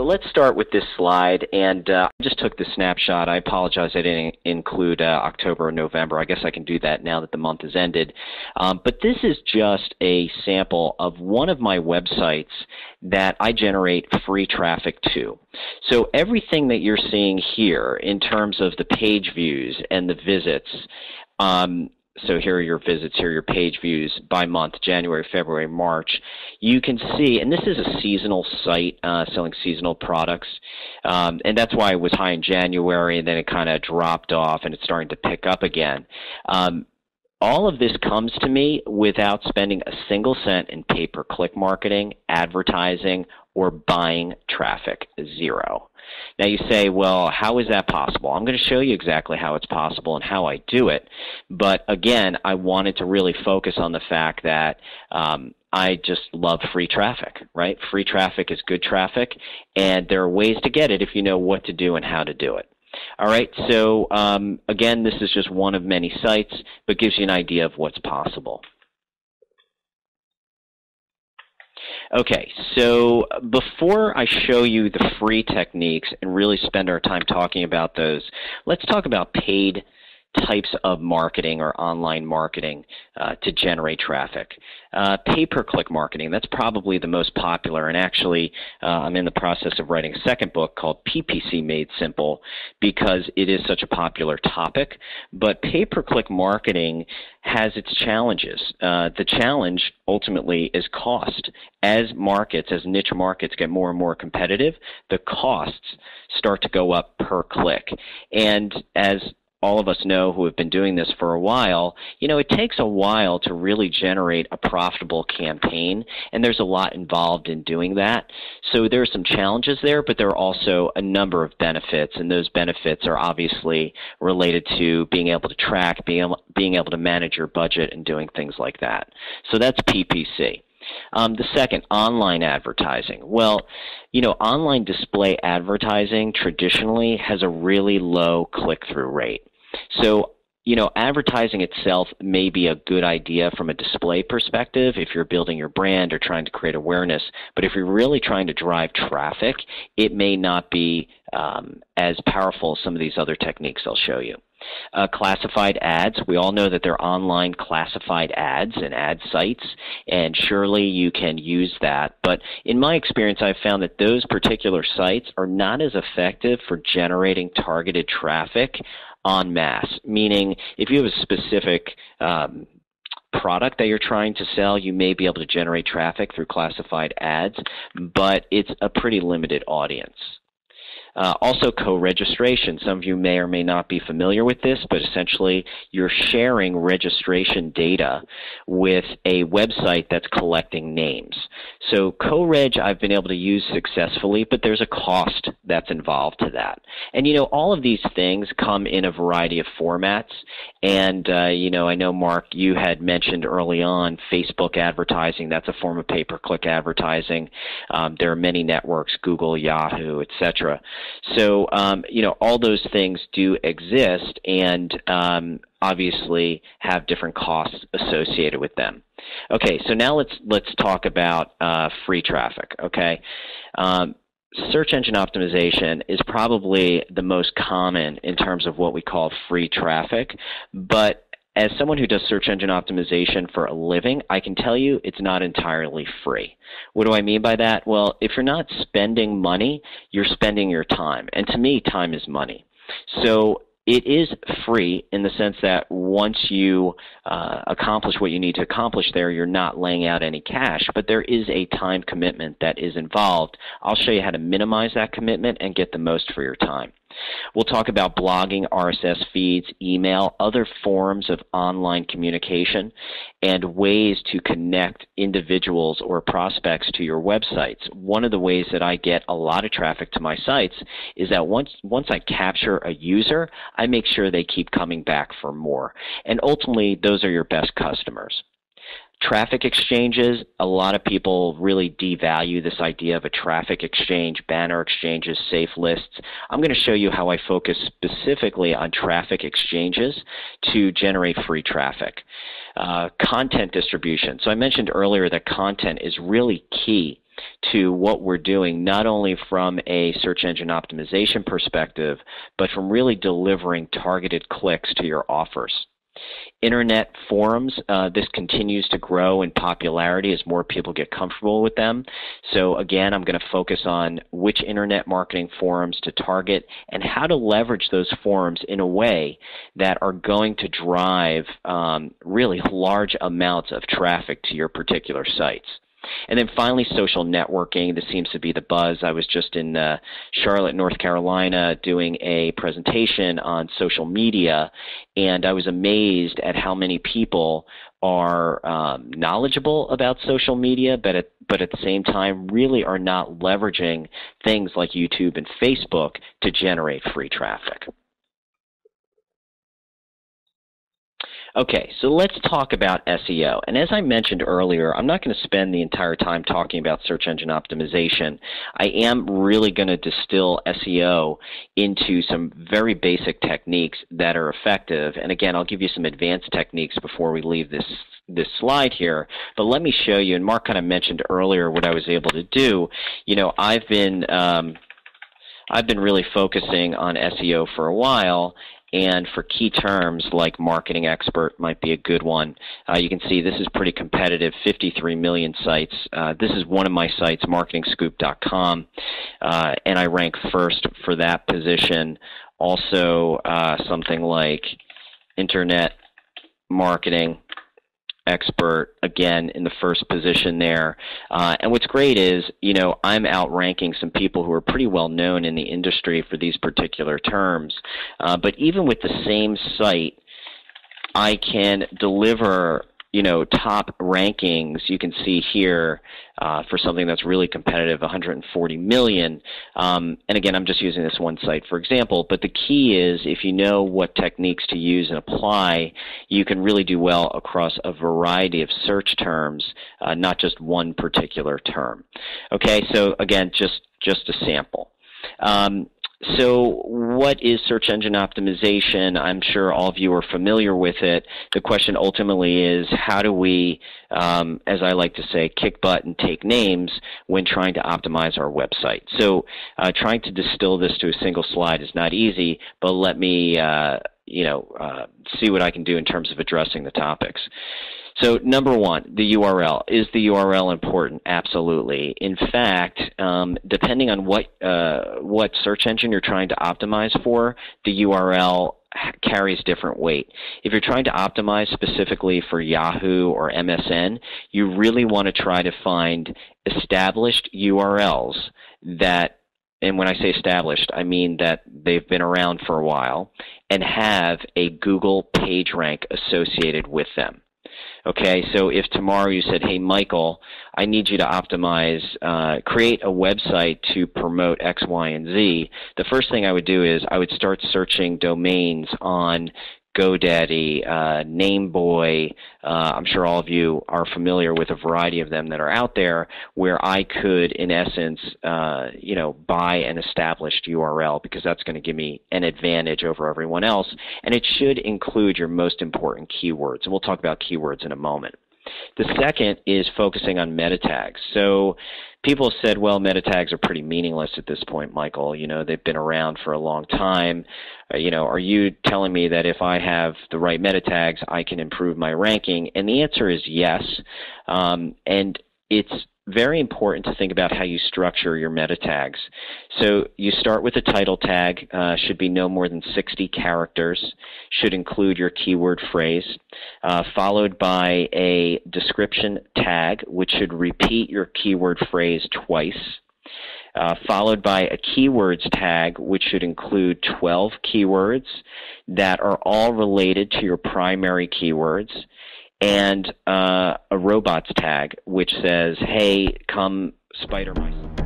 let's start with this slide, and I just took the snapshot. I apologize I didn't include October or November. I guess I can do that now that the month has ended. But this is just a sample of one of my websites that I generate free traffic to. So everything that you're seeing here in terms of the page views and the visits, so here are your visits, here are your page views by month, January, February, March. You can see, and this is a seasonal site selling seasonal products, and that's why it was high in January, and then it kind of dropped off, and it's starting to pick up again. All of this comes to me without spending a single cent in pay-per-click marketing, advertising, or buying traffic, zero. Now you say, well, how is that possible? I'm going to show you exactly how it's possible and how I do it. But again, I wanted to really focus on the fact that I just love free traffic, right? Free traffic is good traffic, and there are ways to get it if you know what to do and how to do it. All right, so again, this is just one of many sites, but gives you an idea of what's possible. Okay, so before I show you the free techniques and really spend our time talking about those, let's talk about paid types of marketing or online marketing to generate traffic. Pay-per-click marketing, that's probably the most popular, and actually I'm in the process of writing a second book called PPC Made Simple because it is such a popular topic. But pay-per-click marketing has its challenges. The challenge ultimately is cost. As niche markets get more and more competitive, the costs start to go up per click. And as all of us know who have been doing this for a while, it takes a while to really generate a profitable campaign, and there's a lot involved in doing that. So there are some challenges there, but there are also a number of benefits, and those benefits are obviously related to being able to track, being able to manage your budget and doing things like that. So that's PPC. The second, online advertising. Well, online display advertising traditionally has a really low click-through rate. So, advertising itself may be a good idea from a display perspective if you're building your brand or trying to create awareness, but if you're really trying to drive traffic, it may not be as powerful as some of these other techniques I'll show you. Classified ads, we all know that there are online classified ads and ad sites, and surely you can use that. But in my experience, I've found that those particular sites are not as effective for generating targeted traffic en masse, meaning if you have a specific product that you're trying to sell, you may be able to generate traffic through classified ads, but it's a pretty limited audience. Also co-registration. Some of you may or may not be familiar with this, but essentially you're sharing registration data with a website that's collecting names. So co-reg I've been able to use successfully, but there's a cost that's involved to that. And all of these things come in a variety of formats. And I know, Mark, you had mentioned early on Facebook advertising. That's a form of pay-per-click advertising. There are many networks, Google, Yahoo, etc. So, all those things do exist and obviously have different costs associated with them. Okay, so now let's talk about free traffic, okay? Search engine optimization is probably the most common in terms of what we call free traffic, but as someone who does search engine optimization for a living, I can tell you it's not entirely free. What do I mean by that? Well, if you're not spending money, you're spending your time. And to me, time is money. So it is free in the sense that once you accomplish what you need to accomplish there, you're not laying out any cash, but there is a time commitment that is involved. I'll show you how to minimize that commitment and get the most for your time. We'll talk about blogging, RSS feeds, email, other forms of online communication, and ways to connect individuals or prospects to your websites. One of the ways that I get a lot of traffic to my sites is that once I capture a user, I make sure they keep coming back for more. And ultimately, those are your best customers. Traffic exchanges, a lot of people really devalue this idea of a traffic exchange, banner exchanges, safe lists. I'm going to show you how I focus specifically on traffic exchanges to generate free traffic. Content distribution. So I mentioned earlier that content is really key to what we're doing, not only from a search engine optimization perspective, but from really delivering targeted clicks to your offers. Internet forums, this continues to grow in popularity as more people get comfortable with them. So again, I'm going to focus on which internet marketing forums to target and how to leverage those forums in a way that are going to drive really large amounts of traffic to your particular sites. And then finally, social networking. This seems to be the buzz. I was just in Charlotte, North Carolina, doing a presentation on social media, and I was amazed at how many people are knowledgeable about social media, but at the same time really are not leveraging things like YouTube and Facebook to generate free traffic. Okay, so let's talk about SEO. And as I mentioned earlier, I'm not going to spend the entire time talking about search engine optimization. I am really going to distill SEO into some very basic techniques that are effective. And again, I'll give you some advanced techniques before we leave this slide here. But let me show you, and Mark kind of mentioned earlier what I was able to do. You know, I've been really focusing on SEO for a while. And for key terms like marketing expert might be a good one. You can see this is pretty competitive, 53 million sites. This is one of my sites, marketingscoop.com, and I rank first for that position. Also, something like internet marketing expert, again, in the first position there. And what's great is, you know, I'm outranking some people who are pretty well known in the industry for these particular terms. But even with the same site, I can deliver, you know, top rankings. You can see here for something that's really competitive, 140 million. And again, I'm just using this one site for example, but the key is if you know what techniques to use and apply, you can really do well across a variety of search terms, not just one particular term. Okay, so again, just a sample. So what is search engine optimization? I'm sure all of you are familiar with it. The question ultimately is how do we, as I like to say, kick butt and take names when trying to optimize our website. So trying to distill this to a single slide is not easy, but let me see what I can do in terms of addressing the topics. So number one, the URL. Is the URL important? Absolutely. In fact, depending on what search engine you're trying to optimize for, the URL carries different weight. If you're trying to optimize specifically for Yahoo or MSN, you really want to try to find established URLs that, and when I say established, I mean that they've been around for a while and have a Google PageRank associated with them. Okay, so if tomorrow you said, hey, Michael, I need you to optimize, create a website to promote X, Y, and Z, the first thing I would do is I would start searching domains on GoDaddy, Nameboy. I'm sure all of you are familiar with a variety of them that are out there where I could, in essence, buy an established URL because that's going to give me an advantage over everyone else. And it should include your most important keywords. And we'll talk about keywords in a moment. The second is focusing on meta tags. So people have said, well, meta tags are pretty meaningless at this point, Michael. You know, they've been around for a long time. Are you telling me that if I have the right meta tags, I can improve my ranking? And the answer is yes. And it's very important to think about how you structure your meta tags. So you start with a title tag, should be no more than 60 characters, should include your keyword phrase, followed by a description tag, which should repeat your keyword phrase twice, followed by a keywords tag, which should include 12 keywords that are all related to your primary keywords, and a robots tag, which says, hey, come spider myself.